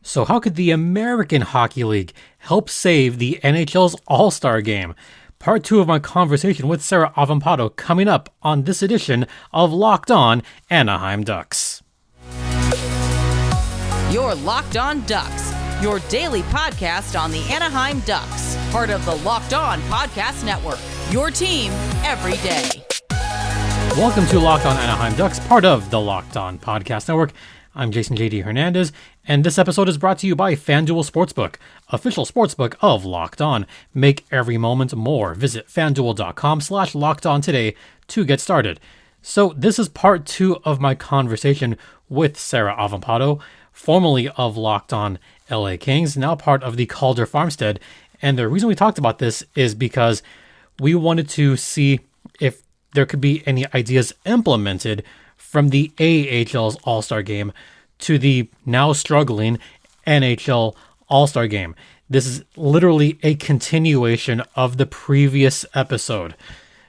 So how could the American Hockey League help save the NHL's All-Star Game? Part 2 of my conversation with Sarah Avampato coming up on this edition of Locked On Anaheim Ducks. You're Locked On Ducks, your daily podcast on the Anaheim Ducks, part of the Locked On Podcast Network, your team every day. Welcome to Locked On Anaheim Ducks, part of the Locked On Podcast Network. I'm Jason J.D. Hernandez, and this episode is brought to you by FanDuel Sportsbook, official sportsbook of Locked On. Make every moment more. Visit FanDuel.com/LockedOn today to get started. So this is part 2 of my conversation with Sarah Avampato, formerly of Locked On LA Kings, now part of the Calder Farmstead. And the reason we talked about this is because we wanted to see if there could be any ideas implemented from the AHL's All-Star Game to the now struggling NHL All-Star Game. This is literally a continuation of the previous episode.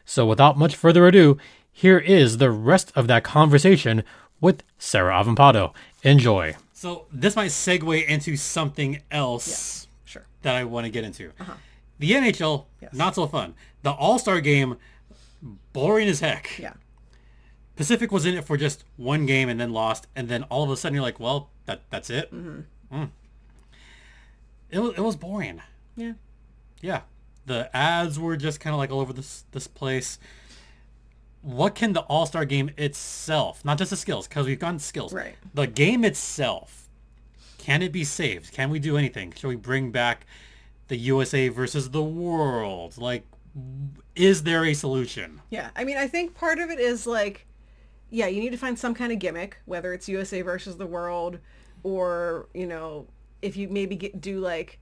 So without much further ado, here is the rest of that conversation with Sarah Avampato. Enjoy. So this might segue into something else that I want to get into. The NHL, not so fun. The All-Star Game, boring as heck. Yeah. Pacific was in it for just one game and then lost, and then all of a sudden you're like, well, that's it. It was boring. Yeah. The ads were just kind of like all over this place. What can the All-Star Game itself, not just the skills, because we've gone skills, right? The game itself, can it be saved? Can we do anything? Should we bring back the USA versus the world? Like, is there a solution? Yeah, I mean, I think part of it is like, yeah, you need to find some kind of gimmick, whether it's USA versus the world, or, you know, if you maybe do like,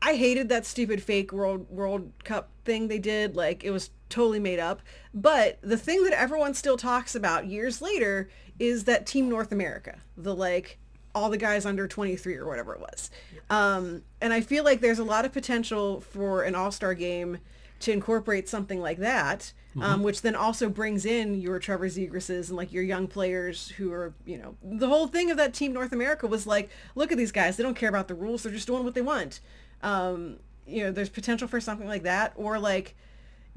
I hated that stupid fake World Cup thing they did. Like, it was totally made up. But the thing that everyone still talks about years later is that Team North America, the like all the guys under 23 or whatever it was. And I feel like there's a lot of potential for an All-Star Game to incorporate something like that, which then also brings in your Trevor Zegrases and like your young players who are, you know, the whole thing of that Team North America was like, look at these guys, they don't care about the rules, they're just doing what they want. You know, there's potential for something like that, or like,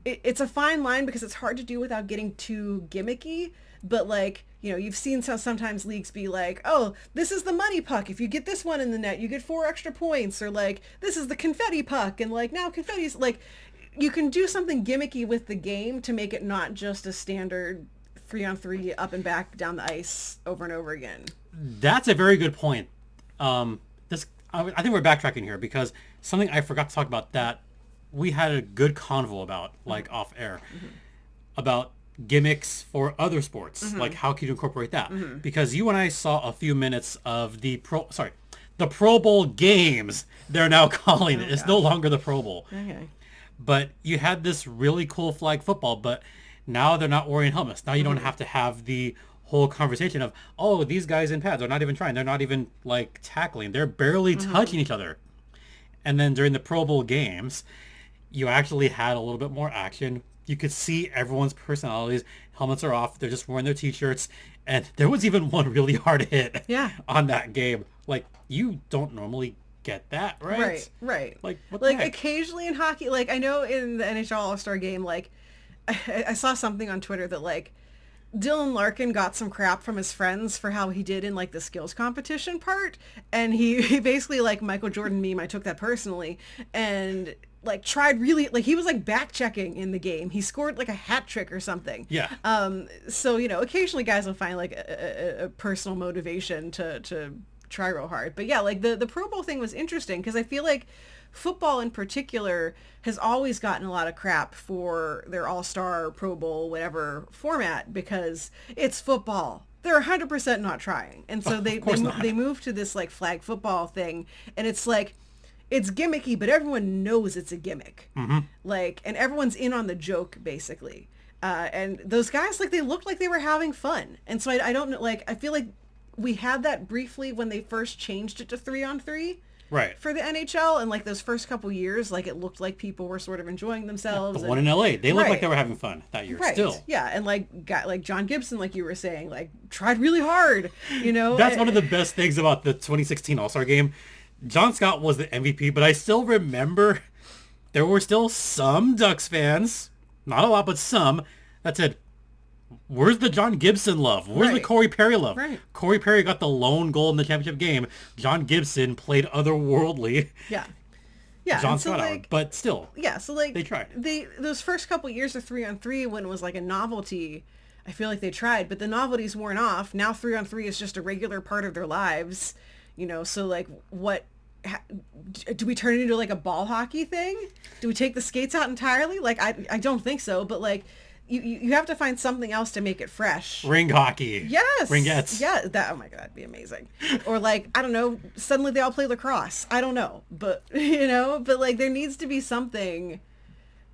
it's a fine line because it's hard to do without getting too gimmicky, but like, you know, you've seen sometimes leagues be like, oh, this is the money puck. If you get this one in the net, you get 4 extra points, or like, this is the confetti puck, and like, now confetti's like, you can do something gimmicky with the game to make it not just a standard 3-on-3 up and back down the ice over and over again. That's a very good point. I think we're backtracking here because something I forgot to talk about that we had a good convo about, like off air, about gimmicks for other sports. Like, how can you incorporate that? Because you and I saw a few minutes of the Pro Bowl games. They're now calling it. It's no longer the Pro Bowl. Okay. But you had this really cool flag football, but now they're not wearing helmets. Now you don't have to have the whole conversation of, oh, these guys in pads are not even trying. They're not even like tackling. They're barely touching each other. And then during the Pro Bowl games, you actually had a little bit more action. You could see everyone's personalities. Helmets are off. They're just wearing their T-shirts. And there was even one really hard hit on that game. Like, you don't normally get that, right? Right. Like, what like the heck? Occasionally in hockey, like I know in the NHL All-Star Game, like I saw something on Twitter that like Dylan Larkin got some crap from his friends for how he did in like the skills competition part, and he basically, like Michael Jordan meme, I took that personally, and like tried really, like he was like back checking in the game. He scored like a hat trick or something. Yeah. So, you know, occasionally guys will find like a personal motivation to try real hard. But yeah, like the Pro Bowl thing was interesting because I feel like football in particular has always gotten a lot of crap for their All-Star, Pro Bowl, whatever format, because it's football. They're 100% not trying. And so they move to this like flag football thing, and it's like, it's gimmicky, but everyone knows it's a gimmick. Like, and everyone's in on the joke basically. And those guys, like, they looked like they were having fun. And so I don't know, like, I feel like we had that briefly when they first changed it to 3-on-3. Right. for the NHL. And like those first couple years, like it looked like people were sort of enjoying themselves. The one in LA, they looked like Right. they were having fun that year Right. still. Yeah. And like got like John Gibson, like you were saying, like tried really hard, you know. That's one of the best things about the 2016 All-Star game. John Scott was the MVP, but I still remember there were still some Ducks fans, not a lot, but some, that said, where's the John Gibson love? Where's the Right. Corey Perry love? Right. Corey Perry got the lone goal in the championship game. John Gibson played otherworldly. Yeah. Yeah. John and so, Scott out, like, but still. yeah, so like They tried. Those first couple years of 3-on-3 when it was like a novelty, I feel like they tried, but the novelty's worn off. Now 3-on-3 is just a regular part of their lives, you know. So like, do we turn it into like a ball hockey thing? Do we take the skates out entirely? Like I don't think so, but like you have to find something else to make it fresh. Ring hockey. Yes. Ringettes. Yeah, that, oh my God, that'd be amazing. Or like, I don't know, suddenly they all play lacrosse. I don't know. But, you know, but like there needs to be something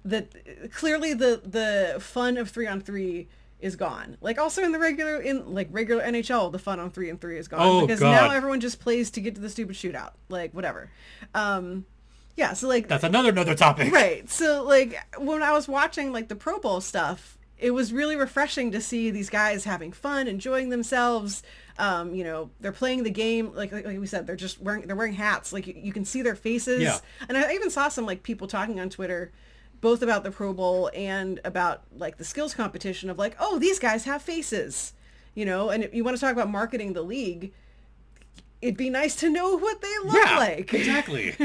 that clearly the fun of 3-on-3 is gone. Like also in regular NHL, the fun on 3-on-3 is gone. Oh, because God. now everyone just plays to get to the stupid shootout. Like whatever. Yeah, so like That's another topic. right. So like when I was watching like the Pro Bowl stuff, it was really refreshing to see these guys having fun, enjoying themselves. You know, they're playing the game like we said, they're wearing hats. Like you can see their faces. Yeah. And I even saw some like people talking on Twitter both about the Pro Bowl and about like the skills competition of like, oh, these guys have faces. You know, and if you want to talk about marketing the league, it'd be nice to know what they look like. Exactly.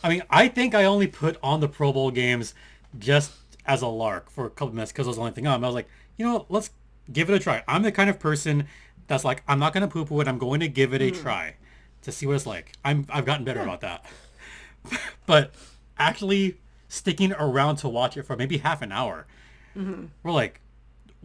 I mean, I think I only put on the Pro Bowl games just as a lark for a couple minutes because it was the only thing on. I was like, you know, let's give it a try. I'm the kind of person that's like, I'm not going to poo-poo it. I'm going to give it a try to see what it's like. I've gotten better about that. But actually sticking around to watch it for maybe half an hour, we're like,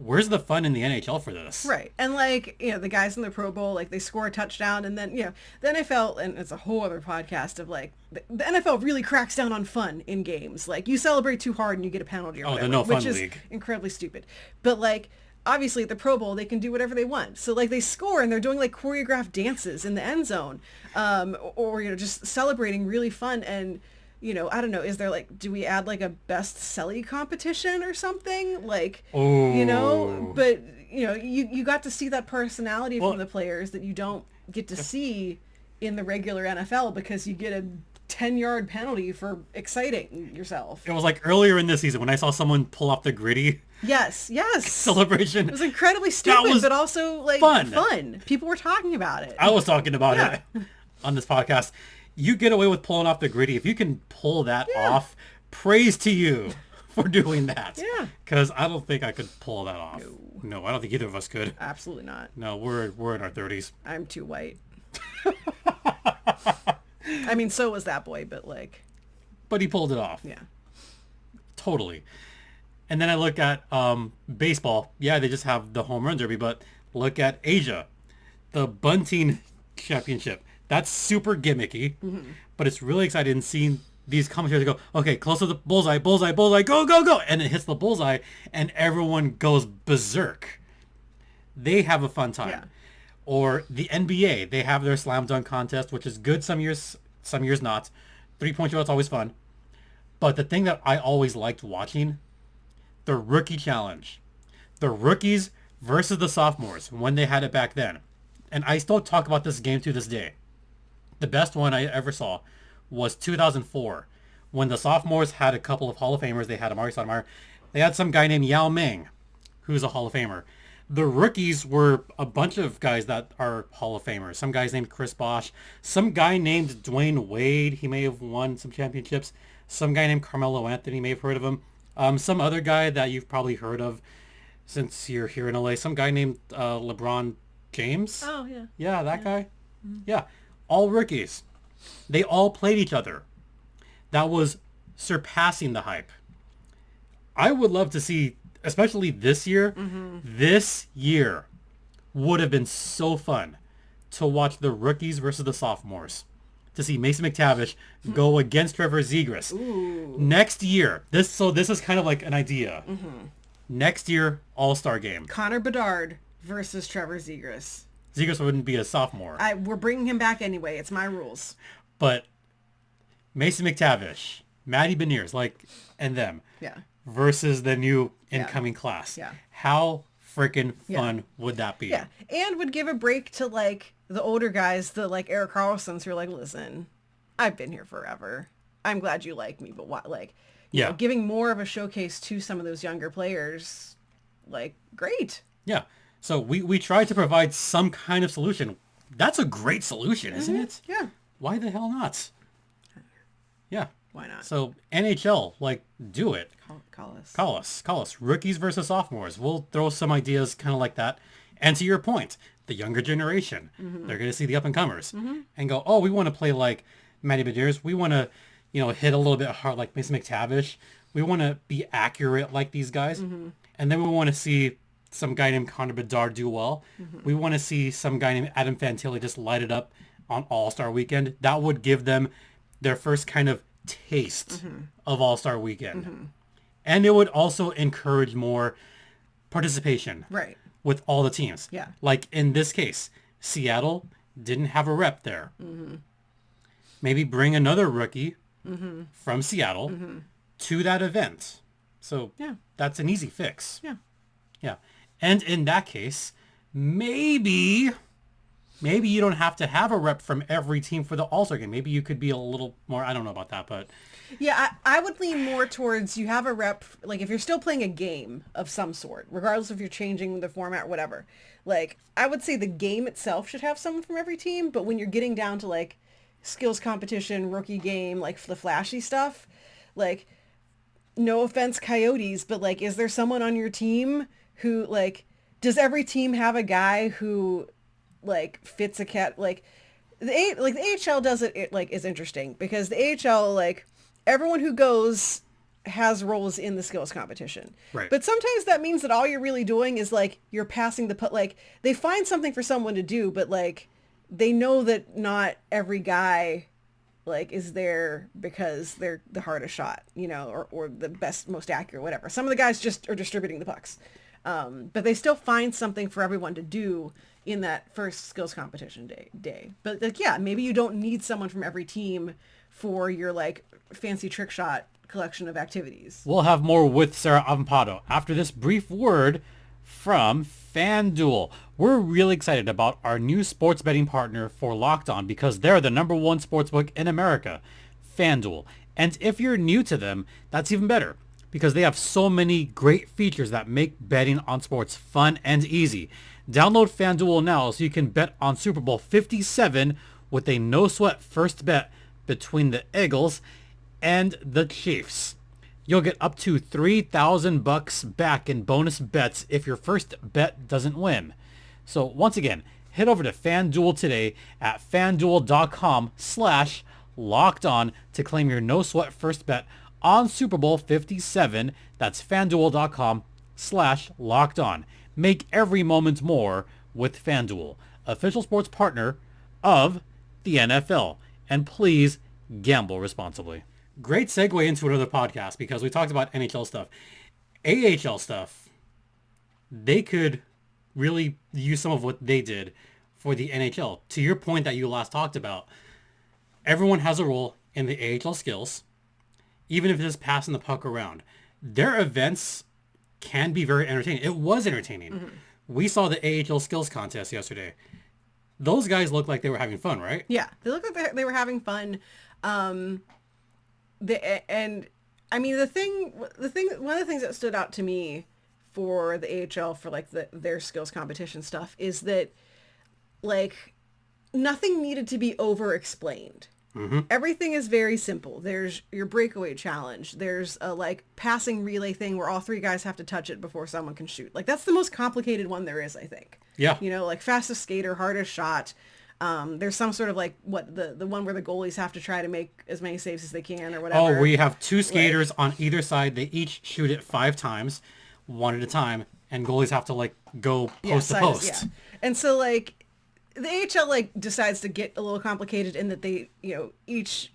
where's the fun in the NHL for this? Right. And like, you know, the guys in the Pro Bowl, like they score a touchdown and then, you know, the NFL, and it's a whole other podcast of like, the NFL really cracks down on fun in games. Like you celebrate too hard and you get a penalty or whatever, the no fun which is league. incredibly stupid. But like, obviously at the Pro Bowl, they can do whatever they want. So like they score and they're doing like choreographed dances in the end zone, or, you know, just celebrating really fun. And, you know, I don't know, is there like, do we add like a best celly competition or something? Like, you know, but, you know, you got to see that personality from the players that you don't get to see in the regular NFL because you get a 10-yard penalty for exciting yourself. It was like earlier in this season when I saw someone pull off the gritty Yes. celebration. It was incredibly stupid, was but also like fun. People were talking about it. I was talking about it on this podcast. You get away with pulling off the gritty. If you can pull that off, praise to you for doing that. Yeah. Because I don't think I could pull that off. No, I don't think either of us could. Absolutely not. No, we're in our 30s. I'm too white. I mean, so was that boy, but like, But he pulled it off. yeah. Totally. And then I look at baseball. Yeah, they just have the home run derby, but look at Asia, the bunting championship. That's super gimmicky, but it's really exciting seeing these commentators go, okay, close to the bullseye, bullseye, bullseye, go, go, go. And it hits the bullseye and everyone goes berserk. They have a fun time. Yeah. Or the NBA, they have their slam dunk contest, which is good some years not. 3-point shot's always fun. But the thing that I always liked watching, the rookie challenge. The rookies versus the sophomores when they had it back then. And I still talk about this game to this day. The best one I ever saw was 2004 when the sophomores had a couple of Hall of Famers. They had Amari Stoudemire. They had some guy named Yao Ming, who's a Hall of Famer. The rookies were a bunch of guys that are Hall of Famers. Some guys named Chris Bosh. Some guy named Dwayne Wade. He may have won some championships. Some guy named Carmelo Anthony. You may have heard of him. Some other guy that you've probably heard of since you're here in LA. Some guy named LeBron James. Oh, yeah. Yeah, that guy. Yeah. All rookies. They all played each other. That was surpassing the hype. I would love to see, especially this year, this year would have been so fun to watch the rookies versus the sophomores. To see Mason McTavish go against Trevor Zegras. Ooh. Next year, this is kind of like an idea. Next year, All-Star game. Connor Bedard versus Trevor Zegras. Zegras wouldn't be a sophomore. We're bringing him back anyway. It's my rules. But Mason McTavish, Matty Beniers, like, and them versus the new incoming class. Yeah. How freaking fun would that be? Yeah. And would give a break to like the older guys, the like Erik Karlssons who are like, listen, I've been here forever. I'm glad you like me, but what, like, you know, giving more of a showcase to some of those younger players, like, great. Yeah. So we tried to provide some kind of solution. That's a great solution, isn't it? Yeah. Why the hell not? Yeah. Why not? So NHL, like, do it. Call us. Call us. Rookies versus sophomores. We'll throw some ideas kind of like that. And to your point, the younger generation, they're going to see the up-and-comers and go, oh, we want to play like Matty Beniers. We want to, you know, hit a little bit hard like Mason McTavish. We want to be accurate like these guys. And then we want to see some guy named Connor Bedard do well. We want to see some guy named Adam Fantilli just light it up on All-Star Weekend. That would give them their first kind of taste of All-Star Weekend. And it would also encourage more participation with all the teams. Yeah. Like in this case, Seattle didn't have a rep there. Maybe bring another rookie from Seattle to that event. So that's an easy fix. Yeah. And in that case, maybe you don't have to have a rep from every team for the All-Star game. Maybe you could be a little more, I don't know about that, but... Yeah, I would lean more towards you have a rep, like if you're still playing a game of some sort, regardless if you're changing the format or whatever. Like, I would say the game itself should have someone from every team, but when you're getting down to like skills competition, rookie game, like the flashy stuff, like, no offense, Coyotes, but like, is there someone on your team who, like, does every team have a guy who, like, fits a cat, like the AHL does it like is interesting because the AHL, like, everyone who goes has roles in the skills competition. Right. But sometimes that means that all you're really doing is like you're passing the like they find something for someone to do, but like they know that not every guy like is there because they're the hardest shot, you know, or the best, most accurate, whatever. Some of the guys just are distributing the pucks. But they still find something for everyone to do in that first skills competition day. But like, yeah, maybe you don't need someone from every team for your like fancy trick shot collection of activities. We'll have more with Sarah Avampato after this brief word from FanDuel. We're really excited about our new sports betting partner for Locked On because they're the #1 sportsbook in America, FanDuel. And if you're new to them, that's even better because they have so many great features that make betting on sports fun and easy. Download FanDuel now so you can bet on Super Bowl 57 with a no-sweat first bet between the Eagles and the Chiefs. You'll get up to $3,000 back in bonus bets if your first bet doesn't win. So once again, head over to FanDuel today at FanDuel.com/lockedon to claim your no-sweat first bet on Super Bowl 57. That's FanDuel.com/lockedon. Make every moment more with FanDuel, official sports partner of the NFL. And please gamble responsibly. Great segue into another podcast because we talked about NHL stuff. AHL stuff, they could really use some of what they did for the NHL. To your point that you last talked about, everyone has a role in the AHL skills, even if it is passing the puck around. Their events can be very entertaining. It was entertaining. We saw the AHL skills contest yesterday. Those guys looked like they were having fun, right? Yeah, they looked like they were having fun. And I mean, one of the things that stood out to me for the AHL for like their skills competition stuff is that like nothing needed to be over explained. Everything is very simple. There's your breakaway challenge. There's a like passing relay thing where all three guys have to touch it before someone can shoot. Like that's the most complicated one there is, I think. Yeah. You know, like fastest skater, hardest shot. There's some sort of like the one where the goalies have to try to make as many saves as they can or whatever. Oh, we have two skaters on either side. They each shoot it 5 times, one at a time, and goalies have to like go post to post. Yeah. And so like the AHL like decides to get a little complicated in that they, you know, each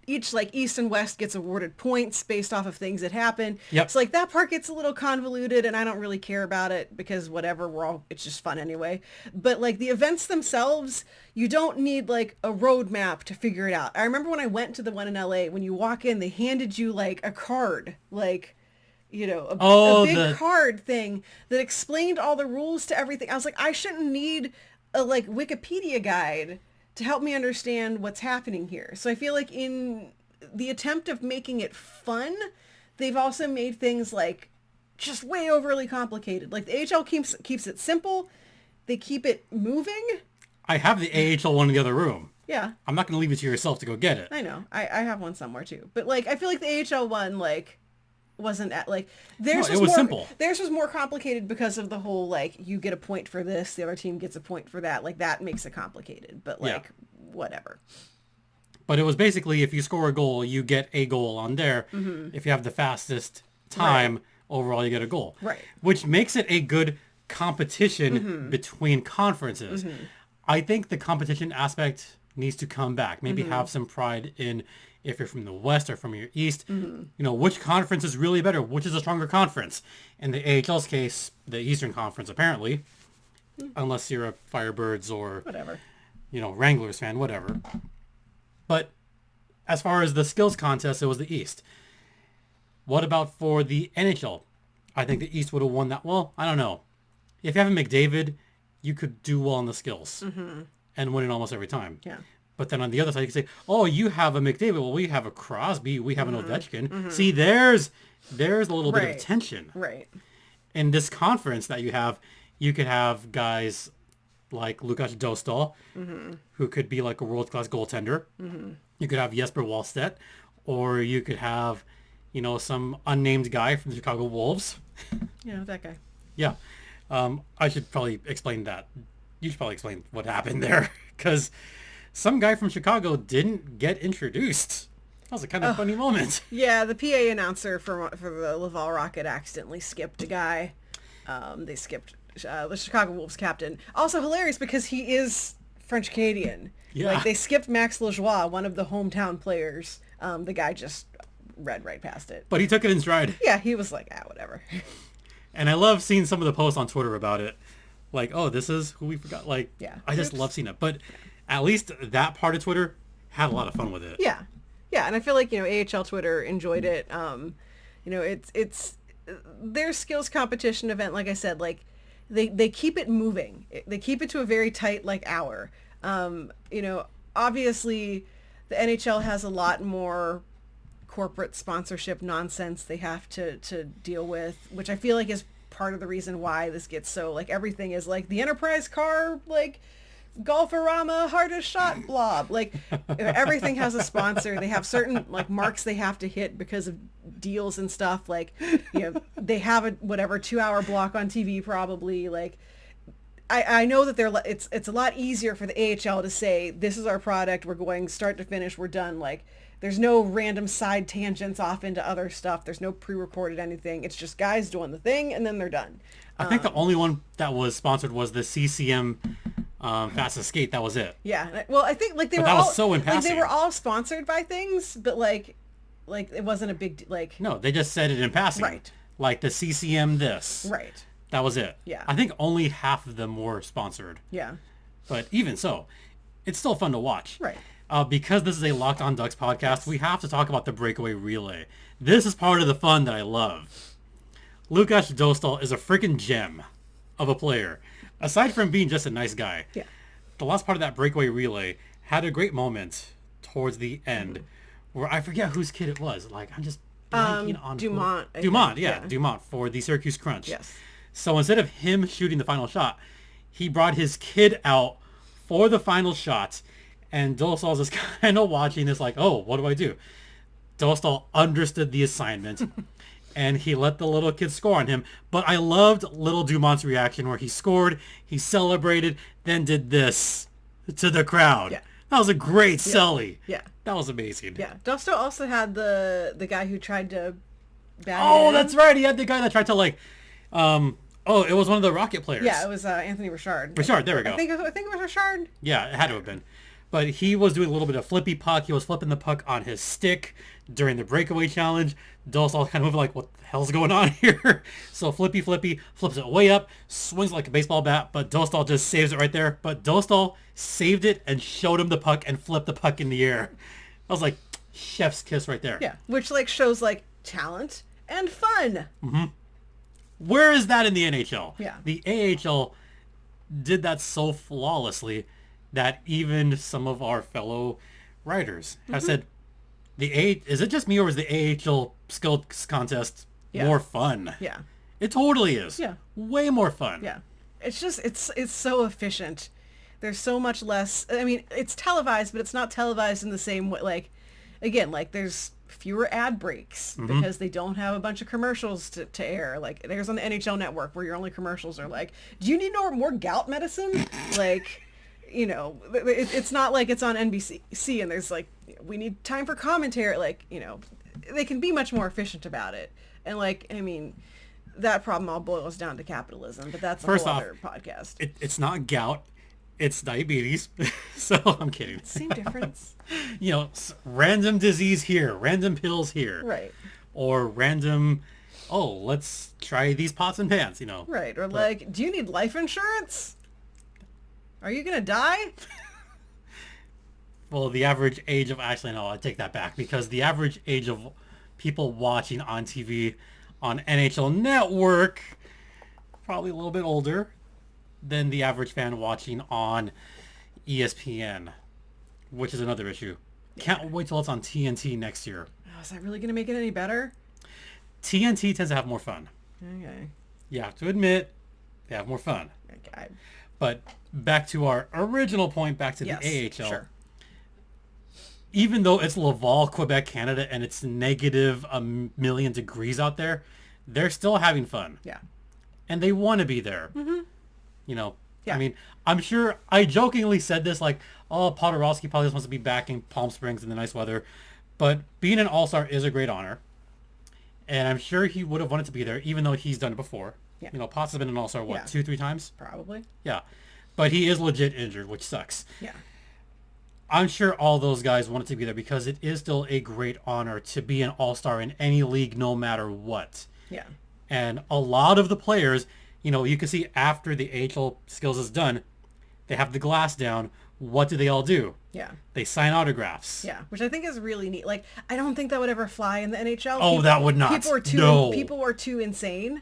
each like East and West gets awarded points based off of things that happen. Yep. So like that part gets a little convoluted and I don't really care about it because whatever, it's just fun anyway. But like the events themselves, you don't need like a roadmap to figure it out. I remember when I went to the one in LA, when you walk in, they handed you like a card, like, you know, a big card thing that explained all the rules to everything. I was like, I shouldn't need a like Wikipedia guide to help me understand what's happening here. So I feel like in the attempt of making it fun, they've also made things like just way overly complicated. Like the AHL keeps it simple. They keep it moving. I have the AHL one in the other room. Yeah. I'm not going to leave it to yourself to go get it. I know. I have one somewhere too. But like, I feel like the AHL one, like, wasn't at like theirs was it was more simple. Theirs was more complicated because of the whole like you get a point for this, the other team gets a point for that. Like that makes it complicated, but like whatever. But it was basically if you score a goal, you get a goal on there. Mm-hmm. If you have the fastest time overall, you get a goal. Right. Which makes it a good competition between conferences. Mm-hmm. I think the competition aspect needs to come back. Maybe have some pride in if you're from the West or from your East, you know, which conference is really better? Which is a stronger conference? In the AHL's case, the Eastern Conference, apparently, unless you're a Firebirds or, whatever, you know, Wranglers fan, whatever. But as far as the skills contest, it was the East. What about for the NHL? I think the East would have won that. Well, I don't know. If you have a McDavid, you could do well in the skills and win it almost every time. Yeah. But then on the other side, you can say, oh, you have a McDavid. Well, we have a Crosby. We have an Ovechkin. See, there's a little bit of tension. Right. In this conference that you could have guys like Lukáš Dostal, who could be like a world-class goaltender. You could have Jesper Wallstedt, or you could have, you know, some unnamed guy from the Chicago Wolves. Yeah, that guy. Yeah. I should probably explain that. You should probably explain what happened there, because some guy from Chicago didn't get introduced. That was a kind of funny moment. Yeah, the PA announcer for the Laval Rocket accidentally skipped a guy. They skipped the Chicago Wolves captain. Also hilarious because he is French-Canadian. Yeah. Like they skipped Max Lajoie, one of the hometown players. The guy just read right past it. But he took it in stride. Yeah, he was like, whatever. And I love seeing some of the posts on Twitter about it. Like, oh, this is who we forgot. Like, I just love seeing it. But at least that part of Twitter had a lot of fun with it. Yeah. Yeah, and I feel like, you know, AHL Twitter enjoyed it. You know, it's their skills competition event, like I said, like they keep it moving. They keep it to a very tight like hour. You know, obviously the NHL has a lot more corporate sponsorship nonsense they have to deal with, which I feel like is part of the reason why this gets so like everything is like the Enterprise car, like Golfarama hardest shot blob, like everything has a sponsor. They have certain like marks they have to hit because of deals and stuff, like, you know, they have a whatever 2-hour block on TV probably. Like I know that it's a lot easier for the AHL to say this is our product, we're going start to finish, we're done. Like there's no random side tangents off into other stuff. There's no pre-recorded anything. It's just guys doing the thing and then they're done. I think the only one that was sponsored was the CCM Fastest Skate. That was it. Yeah. Well, I think like they But were that all was so in like, they passing. were all sponsored by things, but like it wasn't a big like. No, they just said it in passing. Right. Like the CCM this. Right. That was it. Yeah. I think only half of them were sponsored. Yeah. But even so, it's still fun to watch. Right. Because this is a Locked On Ducks podcast, we have to talk about the breakaway relay. This is part of the fun that I love. Lukáš Dostal is a freaking gem of a player. Aside from being just a nice guy. Yeah. The last part of that breakaway relay had a great moment towards the end where I forget whose kid it was. Like, I'm just blanking on Dumont. who. Dumont, yeah. Dumont for the Syracuse Crunch. Yes. So instead of him shooting the final shot, he brought his kid out for the final shot. And Dostal is kind of watching this like, oh, what do I do? Dostal understood the assignment. And he let the little kid score on him. But I loved little Dumont's reaction where he scored, he celebrated, then did this to the crowd. Yeah. That was a great celly. Yeah. That was amazing. Yeah. Dostal also had the guy who tried to bat Oh, in. that's right. He had the guy that tried to like, it was one of the Rocket players. Yeah, it was Anthony Richard. Richard, there we go. I think it was Richard. Yeah, it had to have been. But he was doing a little bit of flippy puck. He was flipping the puck on his stick during the breakaway challenge. Dostal kind of moving like, what the hell's going on here? So flippy, flips it way up, swings like a baseball bat, but Dostal just saves it right there. But Dostal saved it and showed him the puck and flipped the puck in the air. I was like, chef's kiss right there. Yeah, which like shows like talent and fun. Mm-hmm. Where is that in the NHL? Yeah. The AHL did that so flawlessly that even some of our fellow writers have said, is it just me or is the AHL skill contest more fun? Yeah. It totally is. Yeah. Way more fun. Yeah. It's just, it's so efficient. There's so much less, I mean, it's televised, but it's not televised in the same way. Like, again, like there's fewer ad breaks because they don't have a bunch of commercials to air. Like there's on the NHL network where your only commercials are like, do you need more gout medicine? Like, you know, it's not like it's on NBC and there's like, we need time for commentary. Like, you know, they can be much more efficient about it. And like, I mean, that problem all boils down to capitalism, but that's a whole other podcast. It's not gout. It's diabetes. So I'm kidding. Same difference. You know, random disease here, random pills here. Right. Or random, let's try these pots and pans, you know. Right. Or like, do you need life insurance? Are you going to die? Well, the average age of, actually, no, I take that back, because the average age of people watching on TV on NHL Network, probably a little bit older than the average fan watching on ESPN, which is another issue. Can't wait till it's on TNT next year. Oh, is that really going to make it any better? TNT tends to have more fun. Okay. You have to admit, they have more fun. Okay. But back to our original point, back to the AHL. Sure. Even though it's Laval, Quebec, Canada, and it's negative a million degrees out there, they're still having fun. Yeah. And they want to be there. Mm-hmm. You know, yeah. I mean, I'm sure I jokingly said this like, Podorowski probably just wants to be back in Palm Springs in the nice weather. But being an All-Star is a great honor. And I'm sure he would have wanted to be there, even though he's done it before. Yeah. You know, Potts has been an All-Star, 2-3 times? Probably. Yeah. But he is legit injured, which sucks. Yeah. I'm sure all those guys wanted to be there because it is still a great honor to be an All-Star in any league, no matter what. Yeah. And a lot of the players, you know, you can see after the AHL skills is done, they have the glass down. What do they all do? Yeah. They sign autographs. Yeah, which I think is really neat. Like, I don't think that would ever fly in the NHL. That would not. People are too insane.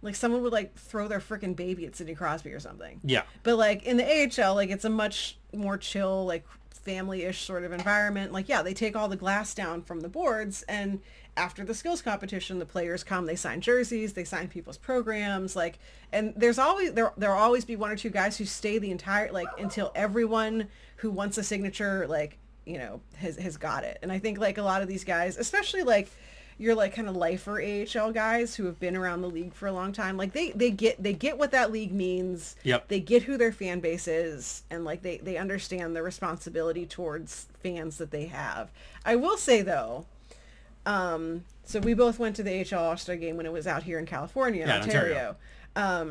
Like, someone would, like, throw their freaking baby at Sidney Crosby or something. Yeah. But, like, in the AHL, like, it's a much more chill, like, family-ish sort of environment. Like, yeah, they take all the glass down from the boards, and after the skills competition, the players come, they sign jerseys, they sign people's programs, like, and there'll always be one or two guys who stay the entire, like, until everyone who wants a signature, like, you know, has got it. And I think, like, a lot of these guys, especially, like, your, like, kind of lifer AHL guys who have been around the league for a long time, like, they get what that league means. Yep. They get who their fan base is, and, like, they understand the responsibility towards fans that they have. I will say, though, so we both went to the AHL All-Star game when it was out here in California, Ontario. I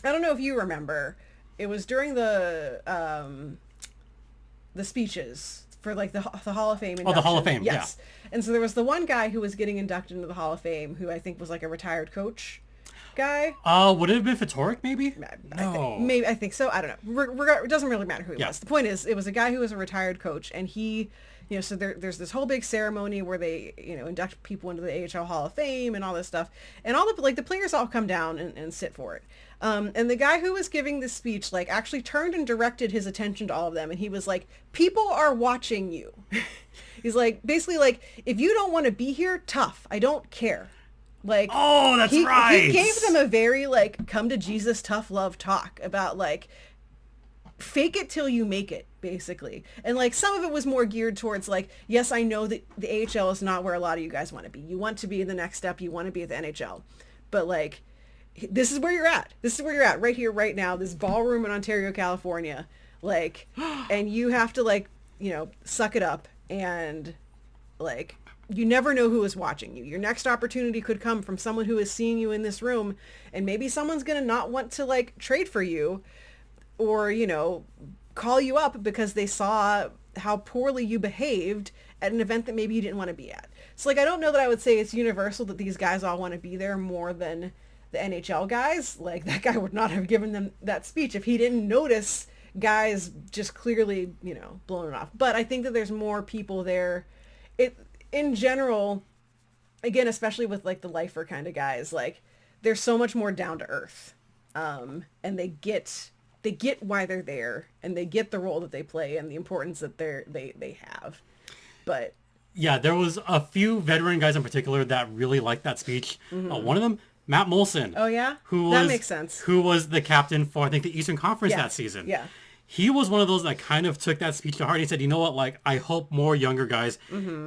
don't know if you remember, it was during the speeches for, like, the Hall of Fame induction. Oh, the Hall of Fame, yes. Yeah. And so there was the one guy who was getting inducted into the Hall of Fame who I think was, like, a retired coach guy. Would it have been Fatorik, maybe? I think so. I don't know. It doesn't really matter who he was. The point is, it was a guy who was a retired coach, and he, you know, so there's this whole big ceremony where they, you know, induct people into the AHL Hall of Fame and all this stuff, and all the, like, the players all come down and sit for it. And the guy who was giving this speech, like, actually turned and directed his attention to all of them, and he was like, "People are watching you." He's like, basically, like, if you don't want to be here, tough. I don't care. Like, that's right. He gave them a very, like, come to Jesus tough love talk about, like, fake it till you make it, basically. And, like, some of it was more geared towards, like, yes, I know that the AHL is not where a lot of you guys want to be. You want to be in the next step. You want to be at the NHL. But, like, this is where you're at. This is where you're at right here, right now, this ballroom in Ontario, California. Like, and you have to, like, you know, suck it up. And, like, you never know who is watching you. Your next opportunity could come from someone who is seeing you in this room, and maybe someone's going to not want to, like, trade for you or, you know, call you up because they saw how poorly you behaved at an event that maybe you didn't want to be at. So like, I don't know that I would say it's universal that these guys all want to be there more than the NHL guys. Like, that guy would not have given them that speech if he didn't notice guys just clearly, blowing it off. But I think that there's more people there. In general, again, especially with like the lifer kind of guys, like, they're so much more down to earth. And they get why they're there, and they get the role that they play and the importance that they have. But yeah, there was a few veteran guys in particular that really liked that speech. One of them, Matt Molson. Oh yeah, that makes sense. Who was the captain for, I think, the Eastern Conference that season. Yeah. He was one of those that kind of took that speech to heart. He said, you know what, like, I hope more younger guys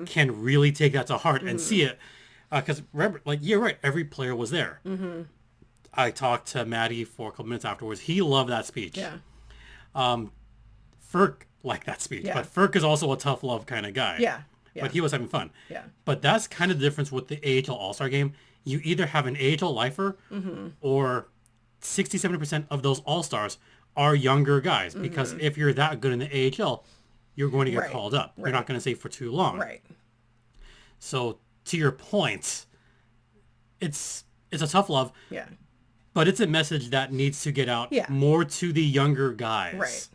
can really take that to heart and see it. Because remember, like, you're right, every player was there. I talked to Maddie for a couple minutes afterwards. He loved that speech. Yeah. Ferk liked that speech. Yeah. But Ferk is also a tough love kind of guy. Yeah. But he was having fun. Yeah. But that's kind of the difference with the AHL All-Star game. You either have an AHL lifer or 60-70% of those All-Stars are younger guys. Because if you're that good in the AHL, you're going to get called up. You're not going to stay for too long. Right. So to your point, it's a tough love. Yeah. But it's a message that needs to get out more to the younger guys. Right.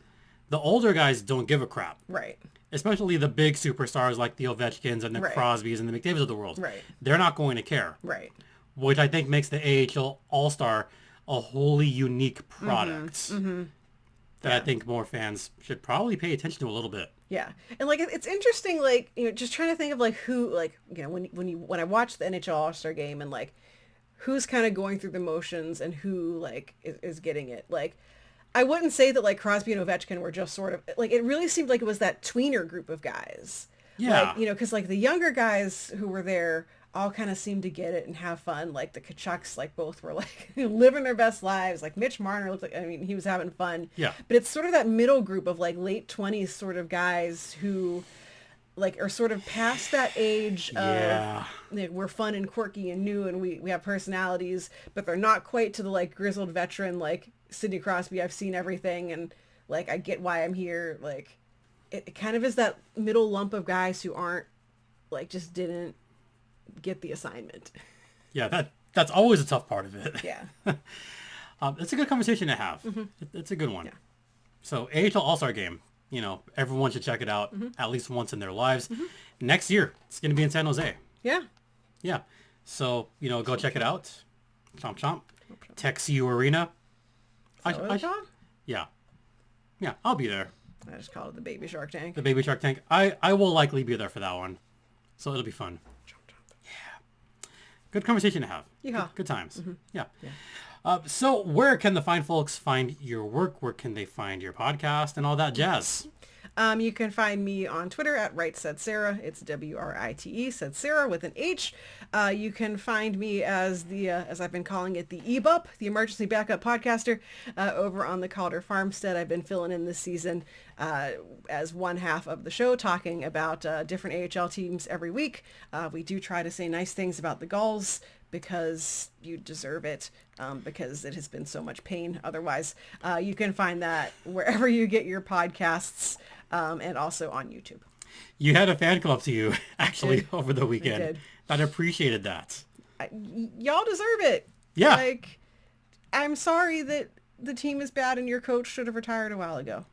The older guys don't give a crap. Right. Especially the big superstars like the Ovechkins and the Crosbys and the McDavids of the world. Right. They're not going to care. Right. Which I think makes the AHL All-Star a wholly unique product that I think more fans should probably pay attention to a little bit. Yeah. And like, it's interesting, like, just trying to think of like who, like, when I watch the NHL All-Star game and like who's kind of going through the motions and who like is getting it. Like, I wouldn't say that like Crosby and Ovechkin were just sort of like, it really seemed like it was that tweener group of guys. Yeah. Like, because like the younger guys who were there all kind of seemed to get it and have fun. Like the Kachucks, like both were like living their best lives. Like Mitch Marner looked like, he was having fun. Yeah. But it's sort of that middle group of like late 20s sort of guys who like are sort of past that age of we're fun and quirky and new and we have personalities, but they're not quite to the like grizzled veteran like Sidney Crosby. I've seen everything and like I get why I'm here. Like it kind of is that middle lump of guys who aren't like just didn't get the assignment. Yeah, that's always a tough part of it. Yeah. It's a good conversation to have. It's a good one. Yeah. So AHL All-Star game, everyone should check it out at least once in their lives. Next year, it's going to be in San Jose. Yeah. Yeah. So, go check it out. Chomp chomp. TexU Arena. Yeah. Yeah, I'll be there. I just call it the Baby Shark Tank. The Baby Shark Tank. I will likely be there for that one. So it'll be fun. Yeah. Good conversation to have. Yeah. Good times. Yeah. So where can the fine folks find your work? Where can they find your podcast and all that jazz? You can find me on Twitter at Right Said Sarah. It's WRITE, said Sarah with an H. You can find me as as I've been calling it, the EBUP, the Emergency Backup Podcaster, over on the Calder Farmstead. I've been filling in this season as one half of the show, talking about different AHL teams every week. We do try to say nice things about the Gulls because you deserve it, because it has been so much pain otherwise. You can find that wherever you get your podcasts, and also on YouTube. You had a fan club to you, actually, over the weekend. I did. I appreciated that. Y'all deserve it. Yeah. Like, I'm sorry that the team is bad and your coach should have retired a while ago.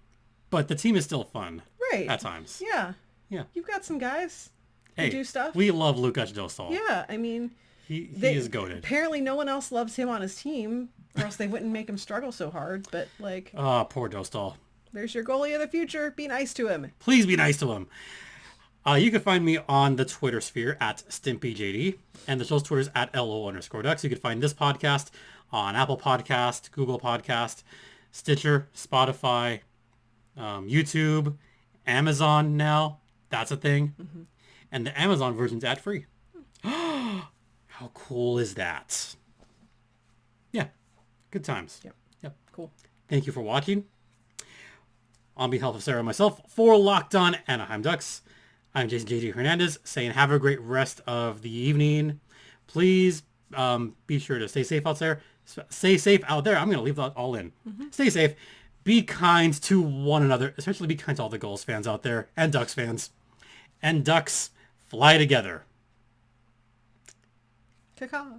But the team is still fun. Right. At times. Yeah. Yeah. You've got some guys who Hey, do stuff. we love Lukas Dostal. Yeah, I mean... He is goated. Apparently no one else loves him on his team, or else they wouldn't make him struggle so hard. But, like... Oh, poor Dostal. There's your goalie of the future. Be nice to him. Please be nice to him. You can find me on the Twitter sphere at StimpyJD, and the show's Twitter's at LO_Ducks. You can find this podcast on Apple Podcast, Google Podcast, Stitcher, Spotify, YouTube, Amazon now. That's a thing. And the Amazon version's ad-free. How cool is that? Yeah. Good times. Yep. Cool. Thank you for watching. On behalf of Sarah and myself, for Locked On Anaheim Ducks, I'm Jason J.D. Hernandez, saying have a great rest of the evening. Please be sure to stay safe out there. Stay safe out there. I'm going to leave that all in. Stay safe. be kind to one another, especially be kind to all the Gulls fans out there and Ducks fans. And Ducks fly together. Caw-caw.